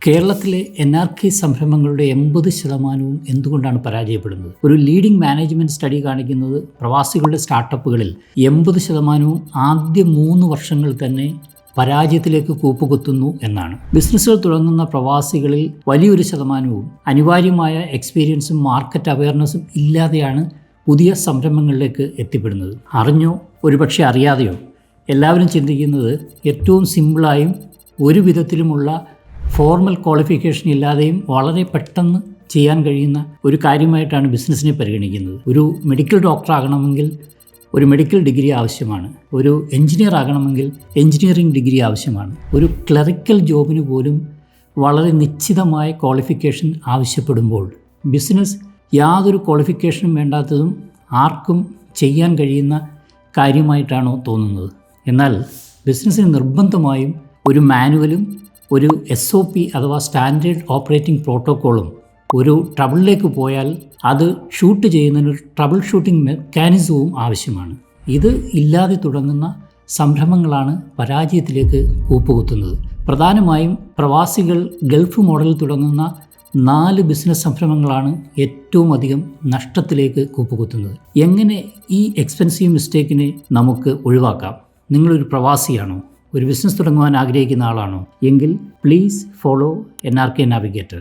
കേരളത്തിലെ NRK സംരംഭങ്ങളുടെ 80% എന്തുകൊണ്ടാണ് പരാജയപ്പെടുന്നത്? ഒരു ലീഡിംഗ് മാനേജ്മെൻറ്റ് സ്റ്റഡി കാണിക്കുന്നത് പ്രവാസികളുടെ സ്റ്റാർട്ടപ്പുകളിൽ 80% ആദ്യ 3 വർഷങ്ങൾ തന്നെ പരാജയത്തിലേക്ക് കൂപ്പുകുത്തുന്നു എന്നാണ്. ബിസിനസ്സുകൾ തുടങ്ങുന്ന പ്രവാസികളിൽ വലിയൊരു ശതമാനവും അനിവാര്യമായ എക്സ്പീരിയൻസും മാർക്കറ്റ് അവയർനെസ്സും ഇല്ലാതെയാണ് പുതിയ സംരംഭങ്ങളിലേക്ക് എത്തിപ്പെടുന്നത്. അറിഞ്ഞോ ഒരുപക്ഷെ അറിയാതെയോ എല്ലാവരും ചിന്തിക്കുന്നത് ഏറ്റവും സിമ്പിളായും ഒരു വിധത്തിലുമുള്ള ഫോർമൽ ക്വാളിഫിക്കേഷൻ ഇല്ലാതെയും വളരെ പെട്ടെന്ന് ചെയ്യാൻ കഴിയുന്ന ഒരു കാര്യമായിട്ടാണ് ബിസിനസ്സിനെ പരിഗണിക്കുന്നത്. ഒരു മെഡിക്കൽ ഡോക്ടർ ആകണമെങ്കിൽ ഒരു മെഡിക്കൽ ഡിഗ്രി ആവശ്യമാണ്. ഒരു എഞ്ചിനീയർ ആകണമെങ്കിൽ എഞ്ചിനീയറിംഗ് ഡിഗ്രി ആവശ്യമാണ്. ഒരു ക്ലറിക്കൽ ജോബിന് പോലും വളരെ നിശ്ചിതമായ ക്വാളിഫിക്കേഷൻ ആവശ്യപ്പെടുമ്പോൾ ബിസിനസ് യാതൊരു ക്വാളിഫിക്കേഷനും വേണ്ടാത്തതും ആർക്കും ചെയ്യാൻ കഴിയുന്ന കാര്യമായിട്ടാണോ തോന്നുന്നത്? എന്നാൽ ബിസിനസ്സിന് നിർബന്ധമായും ഒരു മാനുവലും ഒരു SOP അഥവാ സ്റ്റാൻഡേർഡ് ഓപ്പറേറ്റിംഗ് പ്രോട്ടോക്കോളും, ഒരു ട്രബിളിലേക്ക് പോയാൽ അത് ഷൂട്ട് ചെയ്യുന്നതിന് ഒരു ട്രബിൾ ഷൂട്ടിംഗ് മെക്കാനിസവും ആവശ്യമാണ്. ഇത് ഇല്ലാതെ തുടങ്ങുന്ന സംരംഭങ്ങളാണ് പരാജയത്തിലേക്ക് കൂപ്പുകുത്തുന്നത്. പ്രധാനമായും പ്രവാസികൾ ഗൾഫ് മോഡലിൽ തുടങ്ങുന്ന 4 ബിസിനസ് സംരംഭങ്ങളാണ് ഏറ്റവും അധികം നഷ്ടത്തിലേക്ക് കൂപ്പുകുത്തുന്നത്. എങ്ങനെ ഈ എക്സ്പെൻസീവ് മിസ്റ്റേക്കിനെ നമുക്ക് ഒഴിവാക്കാം? നിങ്ങളൊരു പ്രവാസിയാണോ? ഒരു ബിസിനസ് തുടങ്ങുവാൻ ആഗ്രഹിക്കുന്ന ആളാണോ? എങ്കിൽ പ്ലീസ് ഫോളോ NRK നാവിഗേറ്റർ.